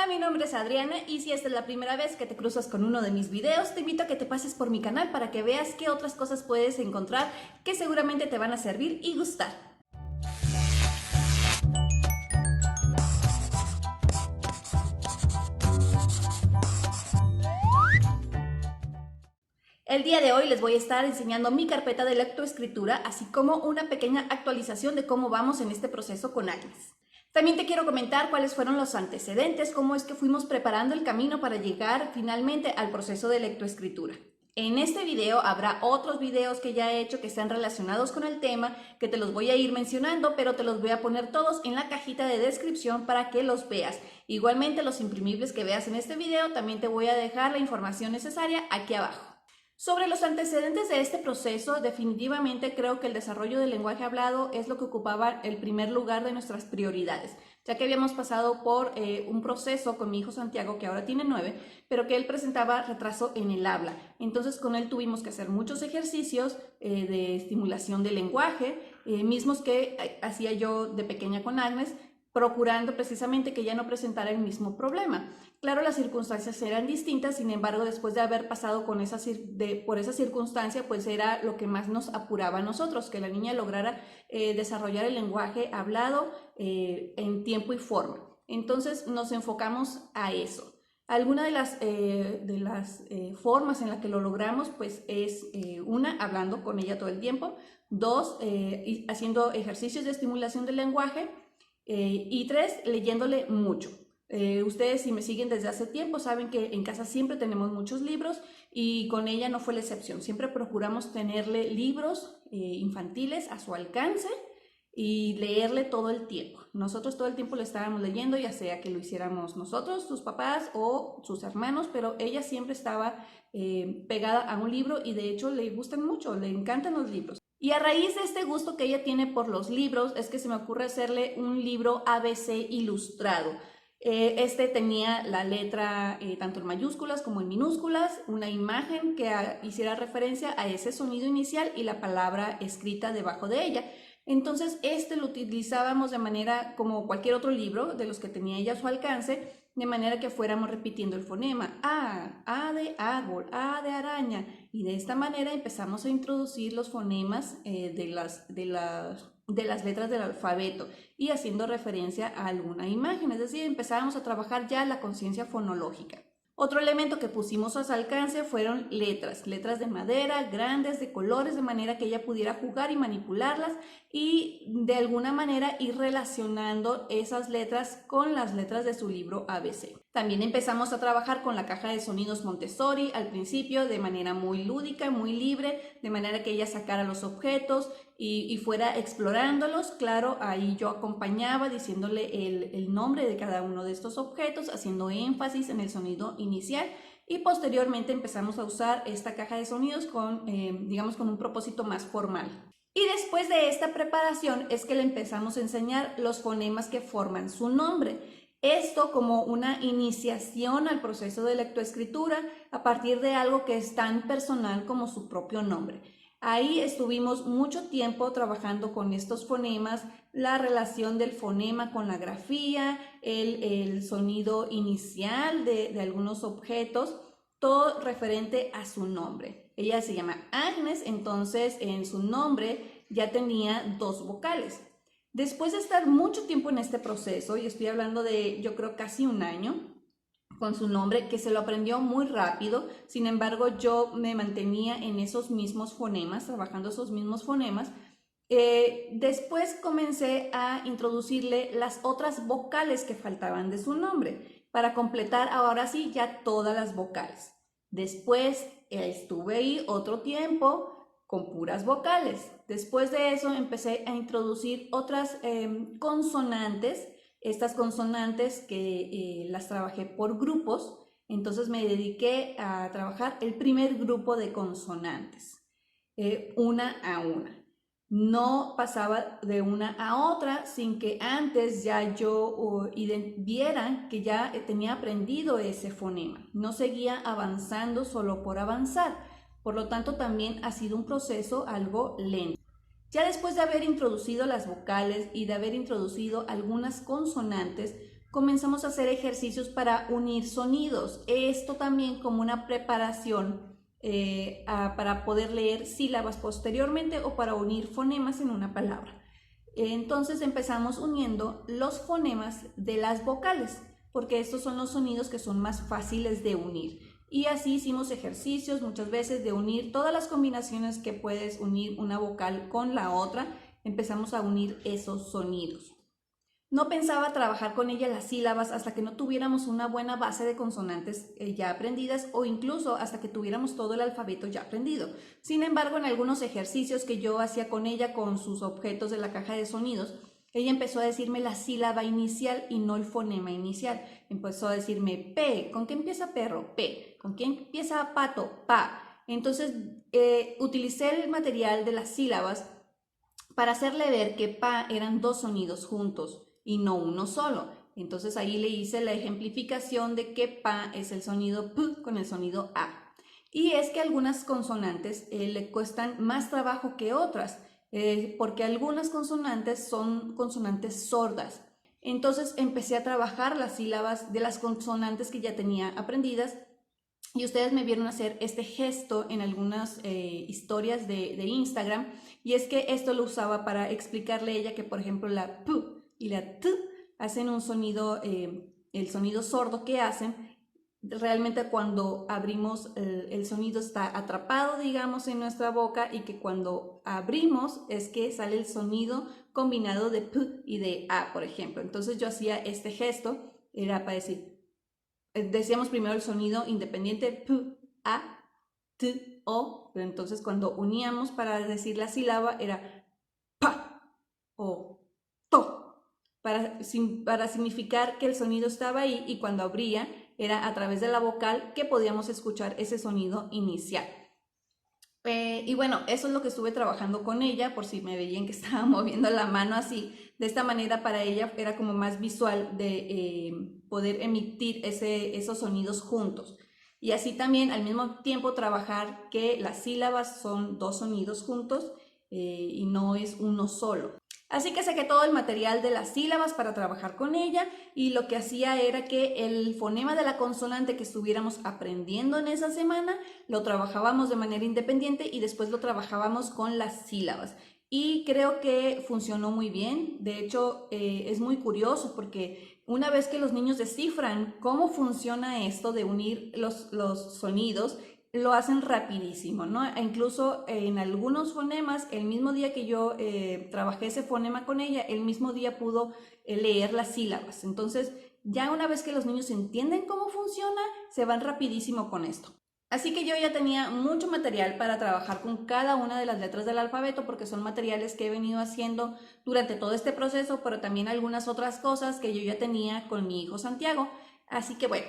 Hola, mi nombre es Adriana y si esta es la primera vez que te cruzas con uno de mis videos, te invito a que te pases por mi canal para que veas qué otras cosas puedes encontrar que seguramente te van a servir y gustar. El día de hoy les voy a estar enseñando mi carpeta de lectoescritura, así como una pequeña actualización de cómo vamos en este proceso con Agnes. También te quiero comentar cuáles fueron los antecedentes, cómo es que fuimos preparando el camino para llegar finalmente al proceso de lectoescritura. En este video habrá otros videos que ya he hecho que están relacionados con el tema, que te los voy a ir mencionando, pero te los voy a poner todos en la cajita de descripción para que los veas. Igualmente los imprimibles que veas en este video, también te voy a dejar la información necesaria aquí abajo. Sobre los antecedentes de este proceso, definitivamente creo que el desarrollo del lenguaje hablado es lo que ocupaba el primer lugar de nuestras prioridades, ya que habíamos pasado por un proceso con mi hijo Santiago, que ahora tiene 9, pero que él presentaba retraso en el habla. Entonces con él tuvimos que hacer muchos ejercicios de estimulación del lenguaje, mismos que hacía yo de pequeña con Agnes, procurando precisamente que ella no presentara el mismo problema. Claro, las circunstancias eran distintas, sin embargo, después de haber pasado por esa circunstancia, pues era lo que más nos apuraba a nosotros, que la niña lograra desarrollar el lenguaje hablado en tiempo y forma. Entonces nos enfocamos a eso. Alguna de las formas en las que lo logramos, pues es una, hablando con ella todo el tiempo, dos, haciendo ejercicios de estimulación del lenguaje, y 3, leyéndole mucho. Ustedes, si me siguen desde hace tiempo, saben que en casa siempre tenemos muchos libros y con ella no fue la excepción. Siempre procuramos tenerle libros infantiles a su alcance y leerle todo el tiempo. Nosotros todo el tiempo le estábamos leyendo, ya sea que lo hiciéramos nosotros, sus papás o sus hermanos, pero ella siempre estaba pegada a un libro y de hecho le gustan mucho, le encantan los libros. Y a raíz de este gusto que ella tiene por los libros, es que se me ocurre hacerle un libro ABC ilustrado. Este tenía la letra tanto en mayúsculas como en minúsculas, una imagen que hiciera referencia a ese sonido inicial y la palabra escrita debajo de ella. Entonces este lo utilizábamos de manera como cualquier otro libro de los que tenía ella a su alcance, de manera que fuéramos repitiendo el fonema A de árbol, A de araña, y de esta manera empezamos a introducir los fonemas de las letras del alfabeto y haciendo referencia a alguna imagen, es decir, empezábamos a trabajar ya la conciencia fonológica. Otro elemento que pusimos a su alcance fueron letras de madera, grandes, de colores, de manera que ella pudiera jugar y manipularlas y de alguna manera ir relacionando esas letras con las letras de su libro ABC. También empezamos a trabajar con la caja de sonidos Montessori al principio de manera muy lúdica, muy libre, de manera que ella sacara los objetos y fuera explorándolos. Claro, ahí yo acompañaba diciéndole el nombre de cada uno de estos objetos, haciendo énfasis en el sonido inicial y posteriormente empezamos a usar esta caja de sonidos digamos, con un propósito más formal. Y después de esta preparación es que le empezamos a enseñar los fonemas que forman su nombre. Esto como una iniciación al proceso de lectoescritura a partir de algo que es tan personal como su propio nombre. Ahí estuvimos mucho tiempo trabajando con estos fonemas, la relación del fonema con la grafía, el sonido inicial de algunos objetos, todo referente a su nombre. Ella se llama Agnes, entonces en su nombre ya tenía 2 vocales. Después de estar mucho tiempo en este proceso, y estoy hablando de yo creo casi un año, con su nombre, que se lo aprendió muy rápido, sin embargo yo me mantenía en esos mismos fonemas, trabajando esos mismos fonemas. Después comencé a introducirle las otras vocales que faltaban de su nombre, para completar ahora sí ya todas las vocales. Después estuve ahí otro tiempo con puras vocales. Después de eso empecé a introducir otras consonantes. Estas consonantes que las trabajé por grupos, entonces me dediqué a trabajar el primer grupo de consonantes, una a una. No pasaba de una a otra sin que antes ya yo viera que ya tenía aprendido ese fonema. No seguía avanzando solo por avanzar, por lo tanto también ha sido un proceso algo lento. Ya después de haber introducido las vocales y de haber introducido algunas consonantes, comenzamos a hacer ejercicios para unir sonidos. Esto también como una preparación para poder leer sílabas posteriormente o para unir fonemas en una palabra. Entonces empezamos uniendo los fonemas de las vocales, porque estos son los sonidos que son más fáciles de unir. Y así hicimos ejercicios muchas veces de unir todas las combinaciones que puedes unir una vocal con la otra. Empezamos a unir esos sonidos. No pensaba trabajar con ella las sílabas hasta que no tuviéramos una buena base de consonantes ya aprendidas o incluso hasta que tuviéramos todo el alfabeto ya aprendido. Sin embargo, en algunos ejercicios que yo hacía con ella con sus objetos de la caja de sonidos, ella empezó a decirme la sílaba inicial y no el fonema inicial. Empezó a decirme P. ¿Con qué empieza perro? P. ¿Con qué empieza pato? Pa. Entonces utilicé el material de las sílabas para hacerle ver que pa eran dos sonidos juntos y no uno solo. Entonces ahí le hice la ejemplificación de que pa es el sonido p con el sonido a. Y es que algunas consonantes le cuestan más trabajo que otras, porque algunas consonantes son consonantes sordas. Entonces empecé a trabajar las sílabas de las consonantes que ya tenía aprendidas y ustedes me vieron hacer este gesto en algunas historias de Instagram, y es que esto lo usaba para explicarle a ella que, por ejemplo, la p y la t hacen un sonido, el sonido sordo que hacen, realmente cuando abrimos el sonido está atrapado, digamos, en nuestra boca, y que cuando abrimos es que sale el sonido combinado de p y de a, por ejemplo. Entonces yo hacía este gesto, era para decir, decíamos primero el sonido independiente p, a, t, o, pero entonces cuando uníamos para decir la sílaba era pa o to, para significar que el sonido estaba ahí, y cuando abría era a través de la vocal que podíamos escuchar ese sonido inicial. Y bueno, eso es lo que estuve trabajando con ella, por si me veían que estaba moviendo la mano así. De esta manera para ella era como más visual de poder emitir esos sonidos juntos. Y así también al mismo tiempo trabajar que las sílabas son dos sonidos juntos y no es uno solo. Así que saqué todo el material de las sílabas para trabajar con ella, y lo que hacía era que el fonema de la consonante que estuviéramos aprendiendo en esa semana lo trabajábamos de manera independiente y después lo trabajábamos con las sílabas. Y creo que funcionó muy bien. De hecho, es muy curioso porque una vez que los niños descifran cómo funciona esto de unir los sonidos, lo hacen rapidísimo, ¿no? E incluso en algunos fonemas, el mismo día que yo trabajé ese fonema con ella, el mismo día pudo leer las sílabas. Entonces, ya una vez que los niños entienden cómo funciona, se van rapidísimo con esto. Así que yo ya tenía mucho material para trabajar con cada una de las letras del alfabeto, porque son materiales que he venido haciendo durante todo este proceso, pero también algunas otras cosas que yo ya tenía con mi hijo Santiago. Así que bueno,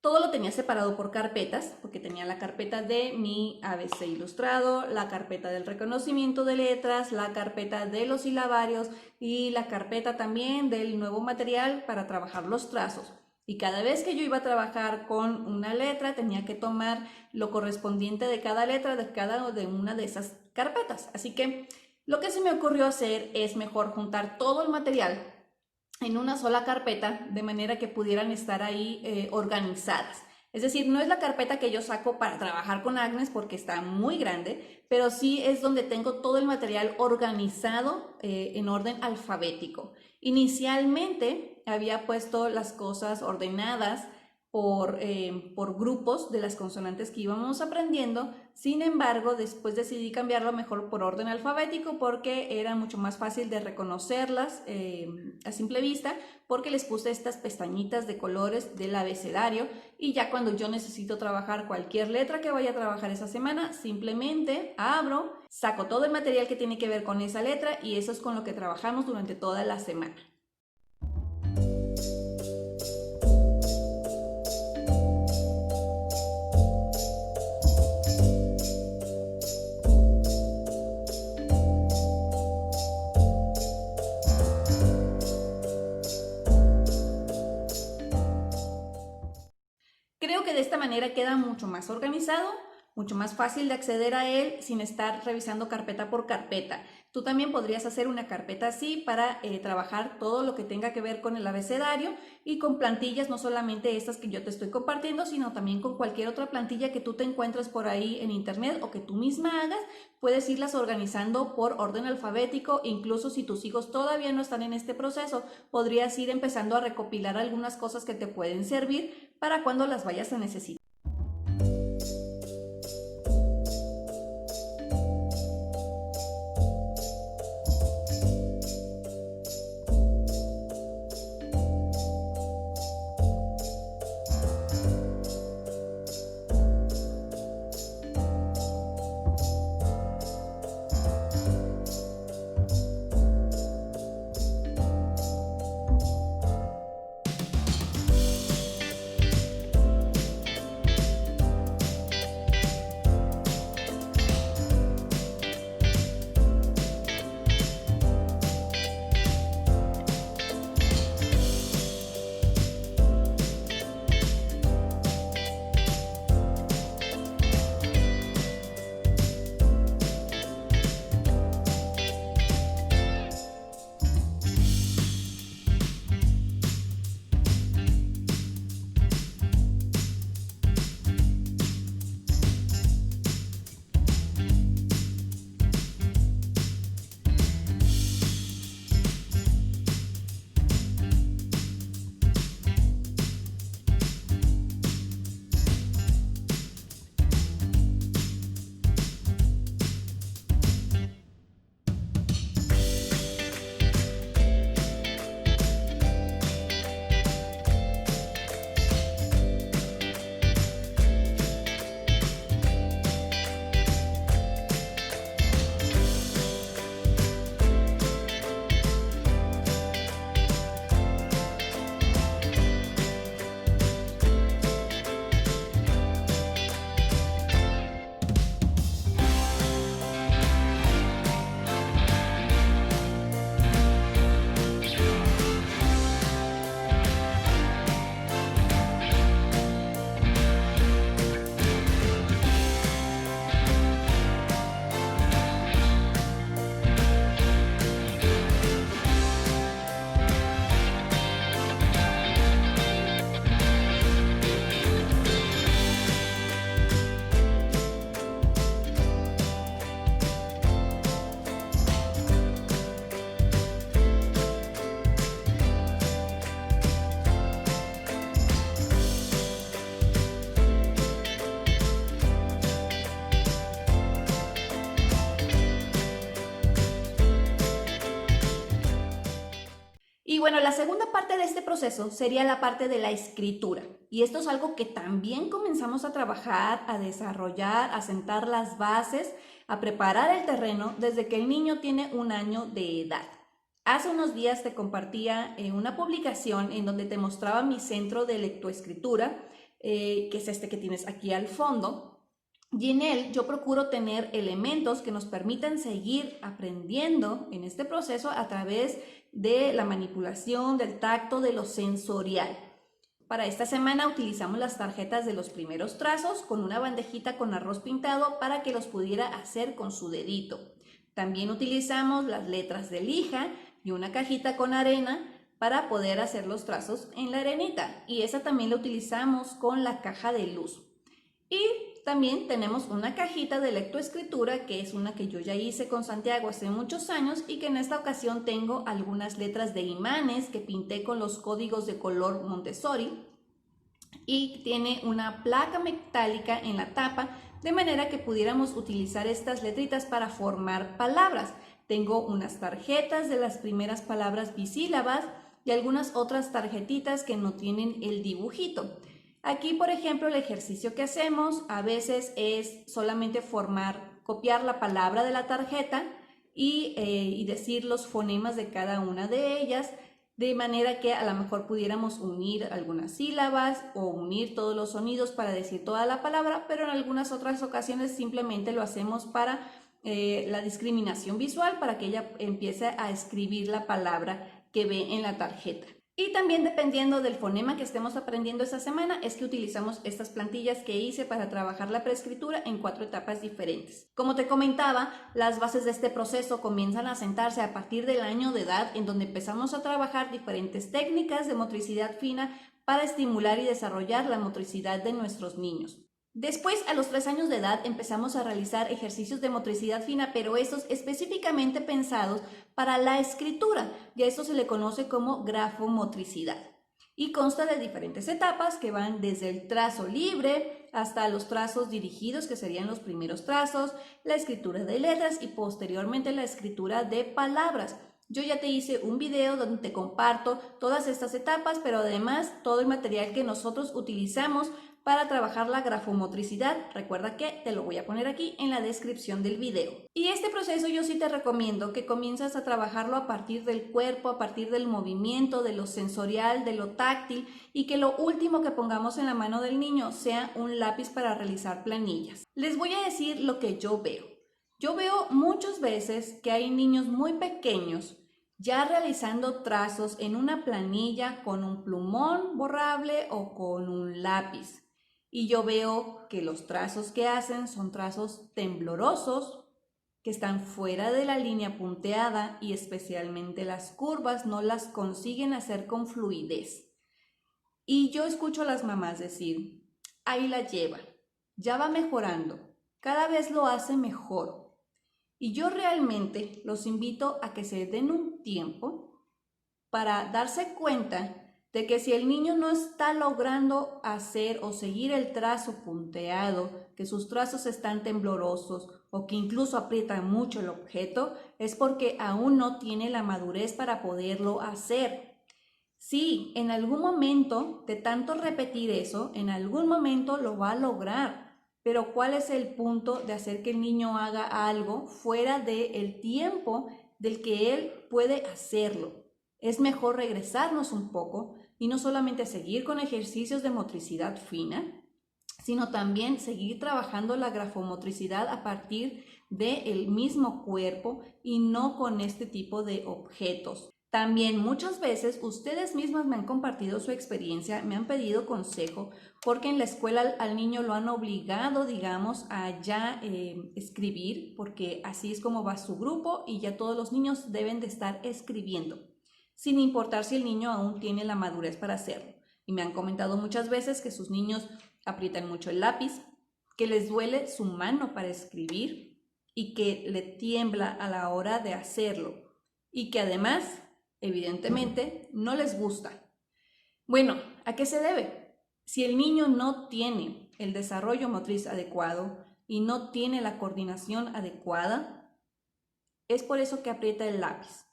todo lo tenía separado por carpetas, porque tenía la carpeta de mi ABC ilustrado, la carpeta del reconocimiento de letras, la carpeta de los silabarios y la carpeta también del nuevo material para trabajar los trazos. Y cada vez que yo iba a trabajar con una letra, tenía que tomar lo correspondiente de cada letra de cada una de esas carpetas. Así que lo que se me ocurrió hacer es mejor juntar todo el material en una sola carpeta, de manera que pudieran estar ahí organizadas. Es decir, no es la carpeta que yo saco para trabajar con Agnes porque está muy grande, pero sí es donde tengo todo el material organizado en orden alfabético. Inicialmente había puesto las cosas ordenadas por grupos de las consonantes que íbamos aprendiendo. Sin embargo, después decidí cambiarlo mejor por orden alfabético porque era mucho más fácil de reconocerlas a simple vista, porque les puse estas pestañitas de colores del abecedario, y ya cuando yo necesito trabajar cualquier letra que vaya a trabajar esa semana, simplemente abro, saco todo el material que tiene que ver con esa letra, y eso es con lo que trabajamos durante toda la semana. Creo que de esta manera queda mucho más organizado, mucho más fácil de acceder a él sin estar revisando carpeta por carpeta. Tú también podrías hacer una carpeta así para trabajar todo lo que tenga que ver con el abecedario y con plantillas, no solamente estas que yo te estoy compartiendo, sino también con cualquier otra plantilla que tú te encuentres por ahí en internet o que tú misma hagas. Puedes irlas organizando por orden alfabético. Incluso si tus hijos todavía no están en este proceso, podrías ir empezando a recopilar algunas cosas que te pueden servir para cuando las vayas a necesitar. Y bueno, la segunda parte de este proceso sería la parte de la escritura. Y esto es algo que también comenzamos a trabajar, a desarrollar, a sentar las bases, a preparar el terreno desde que el niño tiene 1 año de edad. Hace unos días te compartía una publicación en donde te mostraba mi centro de lectoescritura, que es este que tienes aquí al fondo. Y en él yo procuro tener elementos que nos permitan seguir aprendiendo en este proceso a través de la manipulación, del tacto, de lo sensorial. Para esta semana utilizamos las tarjetas de los primeros trazos con una bandejita con arroz pintado para que los pudiera hacer con su dedito. También utilizamos las letras de lija y una cajita con arena para poder hacer los trazos en la arenita. Y esa también la utilizamos con la caja de luz. Y también tenemos una cajita de lectoescritura, que es una que yo ya hice con Santiago hace muchos años y que en esta ocasión tengo algunas letras de imanes que pinté con los códigos de color Montessori, y tiene una placa metálica en la tapa de manera que pudiéramos utilizar estas letritas para formar palabras. Tengo unas tarjetas de las primeras palabras bisílabas y algunas otras tarjetitas que no tienen el dibujito. Aquí, por ejemplo, el ejercicio que hacemos a veces es solamente copiar la palabra de la tarjeta y decir los fonemas de cada una de ellas, de manera que a lo mejor pudiéramos unir algunas sílabas o unir todos los sonidos para decir toda la palabra, pero en algunas otras ocasiones simplemente lo hacemos para la discriminación visual, para que ella empiece a escribir la palabra que ve en la tarjeta. Y también dependiendo del fonema que estemos aprendiendo esta semana es que utilizamos estas plantillas que hice para trabajar la preescritura en 4 etapas diferentes. Como te comentaba, las bases de este proceso comienzan a sentarse a partir del año de edad, en donde empezamos a trabajar diferentes técnicas de motricidad fina para estimular y desarrollar la motricidad de nuestros niños. Después, a los 3 años de edad, empezamos a realizar ejercicios de motricidad fina, pero estos específicamente pensados para la escritura, y a esto se le conoce como grafomotricidad. Y consta de diferentes etapas que van desde el trazo libre hasta los trazos dirigidos, que serían los primeros trazos, la escritura de letras y posteriormente la escritura de palabras. Yo ya te hice un video donde te comparto todas estas etapas, pero además todo el material que nosotros utilizamos para trabajar la grafomotricidad. Recuerda que te lo voy a poner aquí en la descripción del video. Y este proceso yo sí te recomiendo que comiences a trabajarlo a partir del cuerpo, a partir del movimiento, de lo sensorial, de lo táctil, y que lo último que pongamos en la mano del niño sea un lápiz para realizar planillas. Les voy a decir lo que yo veo. Yo veo muchas veces que hay niños muy pequeños ya realizando trazos en una planilla con un plumón borrable o con un lápiz. Y yo veo que los trazos que hacen son trazos temblorosos, que están fuera de la línea punteada y especialmente las curvas no las consiguen hacer con fluidez. Y yo escucho a las mamás decir, ahí la lleva, ya va mejorando, cada vez lo hace mejor. Y yo realmente los invito a que se den un tiempo para darse cuenta de que si el niño no está logrando hacer o seguir el trazo punteado, que sus trazos están temblorosos o que incluso aprieta mucho el objeto, es porque aún no tiene la madurez para poderlo hacer. Sí, en algún momento de tanto repetir eso, en algún momento lo va a lograr, pero ¿cuál es el punto de hacer que el niño haga algo fuera del tiempo del que él puede hacerlo? Es mejor regresarnos un poco y no solamente seguir con ejercicios de motricidad fina, sino también seguir trabajando la grafomotricidad a partir del mismo cuerpo y no con este tipo de objetos. También muchas veces ustedes mismas me han compartido su experiencia, me han pedido consejo, porque en la escuela al niño lo han obligado, digamos, a ya escribir, porque así es como va su grupo y ya todos los niños deben de estar escribiendo, sin importar si el niño aún tiene la madurez para hacerlo. Y me han comentado muchas veces que sus niños aprietan mucho el lápiz, que les duele su mano para escribir y que le tiembla a la hora de hacerlo y que además, evidentemente, no les gusta. Bueno, ¿a qué se debe? Si el niño no tiene el desarrollo motriz adecuado y no tiene la coordinación adecuada, es por eso que aprieta el lápiz.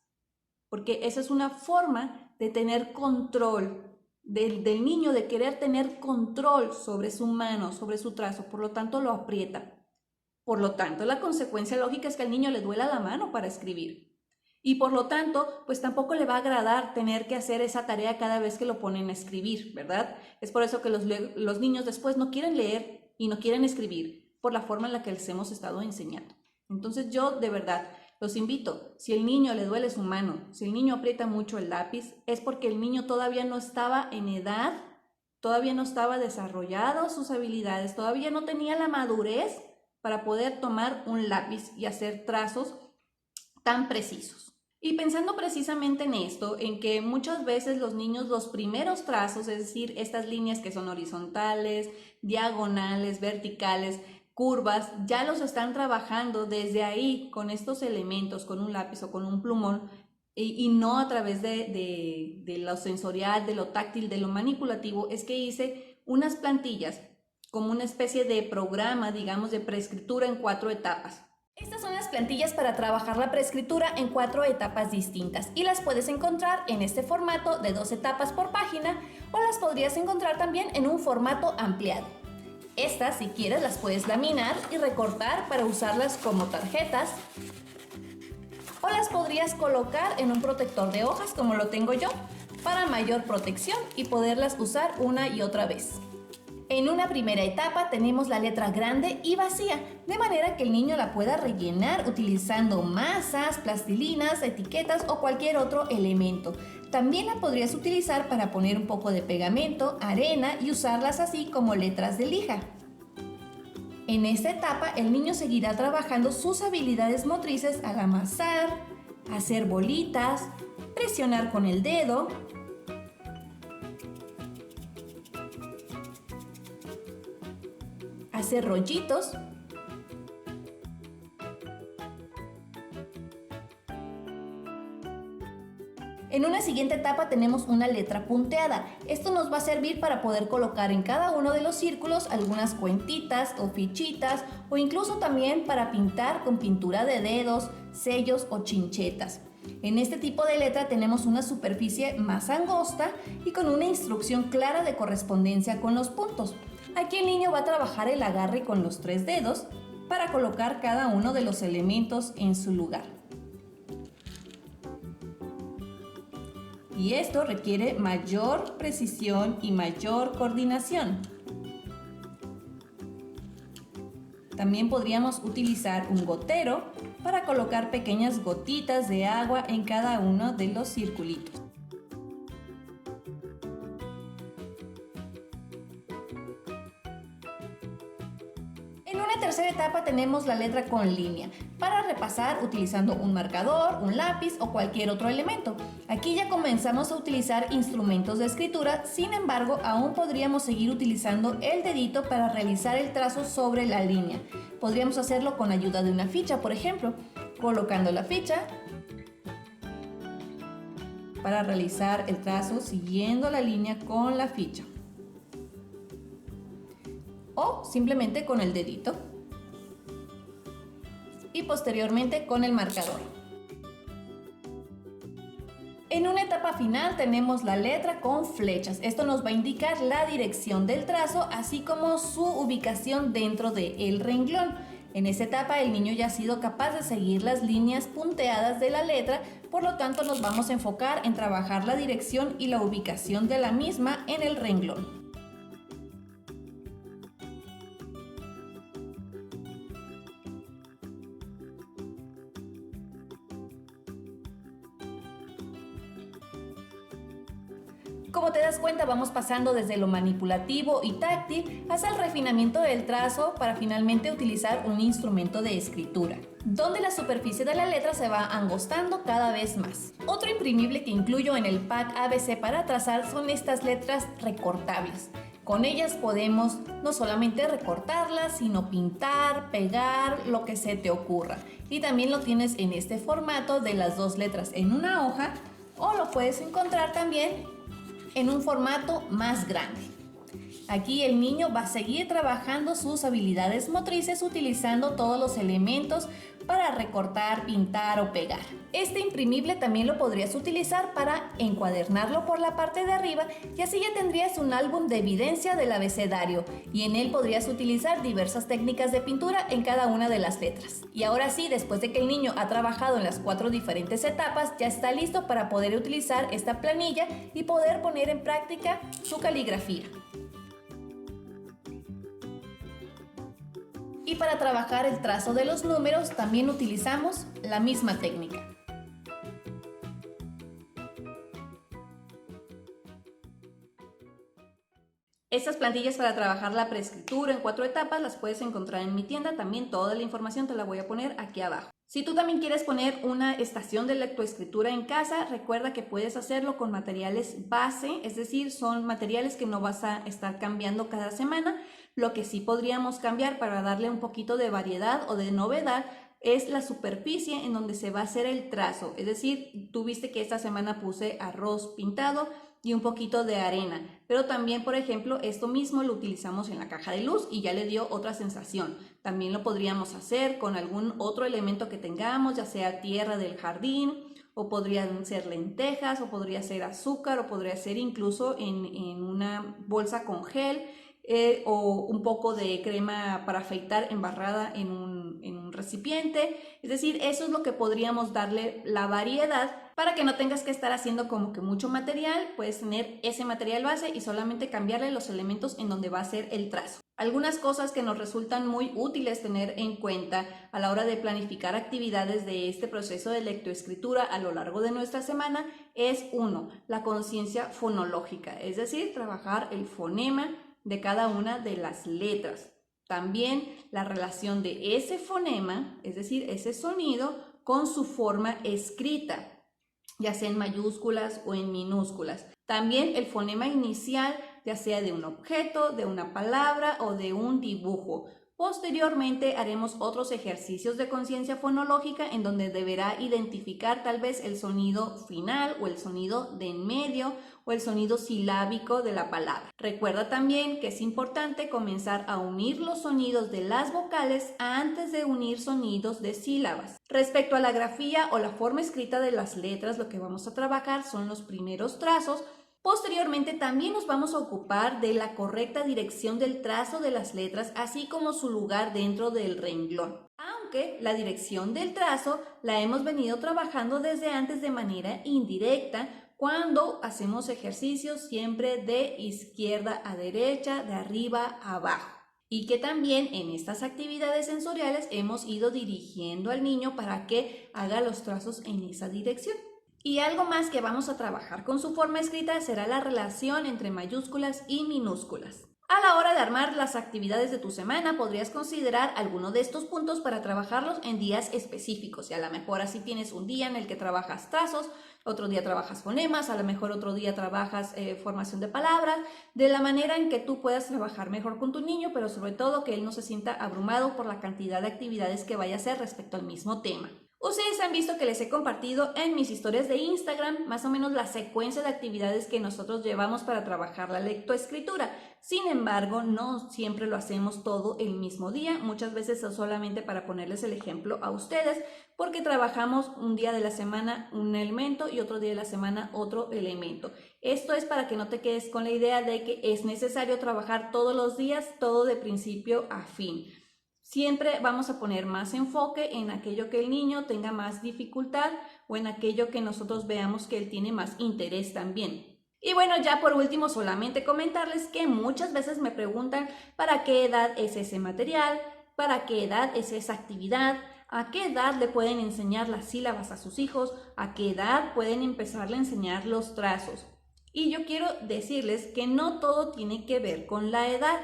Porque esa es una forma de tener control del niño, de querer tener control sobre su mano, sobre su trazo, por lo tanto lo aprieta. Por lo tanto, la consecuencia lógica es que al niño le duela la mano para escribir. Y por lo tanto, pues tampoco le va a agradar tener que hacer esa tarea cada vez que lo ponen a escribir, ¿verdad? Es por eso que los niños después no quieren leer y no quieren escribir, por la forma en la que les hemos estado enseñando. Entonces yo, de verdad, los invito, si el niño le duele su mano, si el niño aprieta mucho el lápiz, es porque el niño todavía no estaba en edad, todavía no estaba desarrollado sus habilidades, todavía no tenía la madurez para poder tomar un lápiz y hacer trazos tan precisos. Y pensando precisamente en esto, en que muchas veces los niños los primeros trazos, es decir, estas líneas que son horizontales, diagonales, verticales, curvas, ya los están trabajando desde ahí con estos elementos, con un lápiz o con un plumón y no a través de lo sensorial, de lo táctil, de lo manipulativo. Es que hice unas plantillas como una especie de programa, digamos, de preescritura en 4 etapas. Estas son las plantillas para trabajar la preescritura en 4 etapas distintas y las puedes encontrar en este formato de 2 etapas por página o las podrías encontrar también en un formato ampliado. Estas, si quieres, las puedes laminar y recortar para usarlas como tarjetas o las podrías colocar en un protector de hojas como lo tengo yo para mayor protección y poderlas usar una y otra vez. En una primera etapa tenemos la letra grande y vacía, de manera que el niño la pueda rellenar utilizando masas, plastilinas, etiquetas o cualquier otro elemento. También la podrías utilizar para poner un poco de pegamento, arena y usarlas así como letras de lija. En esta etapa el niño seguirá trabajando sus habilidades motrices al amasar, hacer bolitas, presionar con el dedo, hacer rollitos, en una siguiente etapa tenemos una letra punteada. Esto nos va a servir para poder colocar en cada uno de los círculos algunas cuentitas o fichitas o incluso también para pintar con pintura de dedos, sellos o chinchetas. En este tipo de letra tenemos una superficie más angosta y con una instrucción clara de correspondencia con los puntos. Aquí el niño va a trabajar el agarre con los 3 dedos para colocar cada uno de los elementos en su lugar. Y esto requiere mayor precisión y mayor coordinación. También podríamos utilizar un gotero para colocar pequeñas gotitas de agua en cada uno de los circulitos. En una tercera etapa tenemos la letra con línea, para repasar utilizando un marcador, un lápiz o cualquier otro elemento. Aquí ya comenzamos a utilizar instrumentos de escritura, sin embargo aún podríamos seguir utilizando el dedito para realizar el trazo sobre la línea. Podríamos hacerlo con ayuda de una ficha, por ejemplo, colocando la ficha para realizar el trazo siguiendo la línea con la ficha. O simplemente con el dedito y posteriormente con el marcador. En una etapa final tenemos la letra con flechas. Esto nos va a indicar la dirección del trazo, así como su ubicación dentro del renglón. En esta etapa el niño ya ha sido capaz de seguir las líneas punteadas de la letra, por lo tanto nos vamos a enfocar en trabajar la dirección y la ubicación de la misma en el renglón. Como te das cuenta, vamos pasando desde lo manipulativo y táctil hasta el refinamiento del trazo para finalmente utilizar un instrumento de escritura, donde la superficie de la letra se va angostando cada vez más. Otro imprimible que incluyo en el pack ABC para trazar son estas letras recortables. Con ellas podemos no solamente recortarlas, sino pintar, pegar, lo que se te ocurra. Y también lo tienes en este formato de las 2 letras en una hoja, o lo puedes encontrar también en un formato más grande. Aquí el niño va a seguir trabajando sus habilidades motrices utilizando todos los elementos para recortar, pintar o pegar. Este imprimible también lo podrías utilizar para encuadernarlo por la parte de arriba y así ya tendrías un álbum de evidencia del abecedario y en él podrías utilizar diversas técnicas de pintura en cada una de las letras. Y ahora sí, después de que el niño ha trabajado en las 4 diferentes etapas, ya está listo para poder utilizar esta planilla y poder poner en práctica su caligrafía. Y para trabajar el trazo de los números también utilizamos la misma técnica. Estas plantillas para trabajar la preescritura en 4 etapas las puedes encontrar en mi tienda, también toda la información te la voy a poner aquí abajo. Si tú también quieres poner una estación de lectoescritura en casa, recuerda que puedes hacerlo con materiales base, es decir, son materiales que no vas a estar cambiando cada semana. Lo que sí podríamos cambiar para darle un poquito de variedad o de novedad es la superficie en donde se va a hacer el trazo. Es decir, tú viste que esta semana puse arroz pintado y un poquito de arena, pero también, por ejemplo, esto mismo lo utilizamos en la caja de luz y ya le dio otra sensación. También lo podríamos hacer con algún otro elemento que tengamos, ya sea tierra del jardín, o podrían ser lentejas, o podría ser azúcar, o podría ser incluso en una bolsa con gel, o un poco de crema para afeitar embarrada en un recipiente. Es decir, eso es lo que podríamos darle la variedad para que no tengas que estar haciendo como que mucho material. Puedes tener ese material base y solamente cambiarle los elementos en donde va a ser el trazo. Algunas cosas que nos resultan muy útiles tener en cuenta a la hora de planificar actividades de este proceso de lectoescritura a lo largo de nuestra semana es 1. La conciencia fonológica, es decir, trabajar el fonema de cada una de las letras. También la relación de ese fonema, es decir, ese sonido, con su forma escrita, ya sea en mayúsculas o en minúsculas. También el fonema inicial, ya sea de un objeto, de una palabra o de un dibujo. Posteriormente haremos otros ejercicios de conciencia fonológica en donde deberá identificar tal vez el sonido final o el sonido de en medio o el sonido silábico de la palabra. Recuerda también que es importante comenzar a unir los sonidos de las vocales antes de unir sonidos de sílabas. Respecto a la grafía o la forma escrita de las letras, lo que vamos a trabajar son los primeros trazos. Posteriormente también nos vamos a ocupar de la correcta dirección del trazo de las letras, así como su lugar dentro del renglón. Aunque la dirección del trazo la hemos venido trabajando desde antes de manera indirecta, cuando hacemos ejercicios siempre de izquierda a derecha, de arriba a abajo. Y que también en estas actividades sensoriales hemos ido dirigiendo al niño para que haga los trazos en esa dirección. Y algo más que vamos a trabajar con su forma escrita será la relación entre mayúsculas y minúsculas. A la hora de armar las actividades de tu semana, podrías considerar alguno de estos puntos para trabajarlos en días específicos. Y a lo mejor así tienes un día en el que trabajas trazos, otro día trabajas fonemas, a lo mejor otro día trabajas formación de palabras, de la manera en que tú puedas trabajar mejor con tu niño, pero sobre todo que él no se sienta abrumado por la cantidad de actividades que vaya a hacer respecto al mismo tema. Ustedes han visto que les he compartido en mis historias de Instagram más o menos la secuencia de actividades que nosotros llevamos para trabajar la lectoescritura. Sin embargo, no siempre lo hacemos todo el mismo día. Muchas veces es solamente para ponerles el ejemplo a ustedes, porque trabajamos un día de la semana un elemento y otro día de la semana otro elemento. Esto es para que no te quedes con la idea de que es necesario trabajar todos los días, todo de principio a fin. Siempre vamos a poner más enfoque en aquello que el niño tenga más dificultad o en aquello que nosotros veamos que él tiene más interés también. Y bueno, ya por último solamente comentarles que muchas veces me preguntan para qué edad es ese material, para qué edad es esa actividad, a qué edad le pueden enseñar las sílabas a sus hijos, a qué edad pueden empezarle a enseñar los trazos. Y yo quiero decirles que no todo tiene que ver con la edad.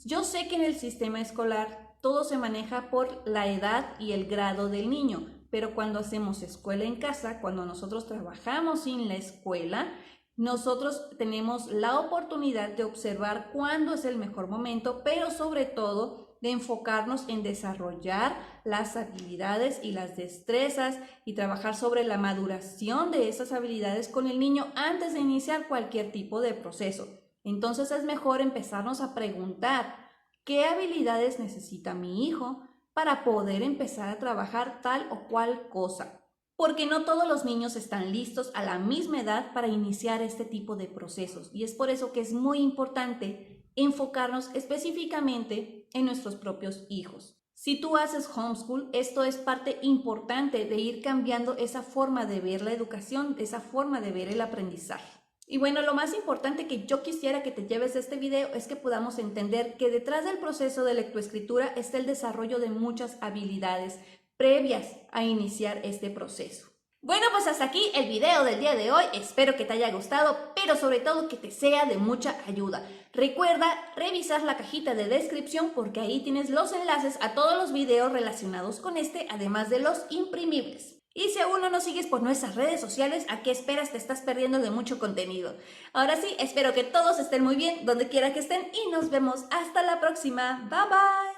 Yo sé que en el sistema escolar todo se maneja por la edad y el grado del niño, pero cuando hacemos escuela en casa, cuando nosotros trabajamos en la escuela, nosotros tenemos la oportunidad de observar cuándo es el mejor momento, pero sobre todo de enfocarnos en desarrollar las habilidades y las destrezas y trabajar sobre la maduración de esas habilidades con el niño antes de iniciar cualquier tipo de proceso. Entonces es mejor empezarnos a preguntar qué habilidades necesita mi hijo para poder empezar a trabajar tal o cual cosa. Porque no todos los niños están listos a la misma edad para iniciar este tipo de procesos. Y es por eso que es muy importante enfocarnos específicamente en nuestros propios hijos. Si tú haces homeschool, esto es parte importante de ir cambiando esa forma de ver la educación, esa forma de ver el aprendizaje. Y bueno, lo más importante que yo quisiera que te lleves de este video es que podamos entender que detrás del proceso de lectoescritura está el desarrollo de muchas habilidades previas a iniciar este proceso. Bueno, pues hasta aquí el video del día de hoy. Espero que te haya gustado, pero sobre todo que te sea de mucha ayuda. Recuerda revisar la cajita de descripción porque ahí tienes los enlaces a todos los videos relacionados con este, además de los imprimibles. Y si aún no nos sigues por nuestras redes sociales, ¿a qué esperas? Te estás perdiendo de mucho contenido. Ahora sí, espero que todos estén muy bien, donde quiera que estén, y nos vemos hasta la próxima. Bye bye.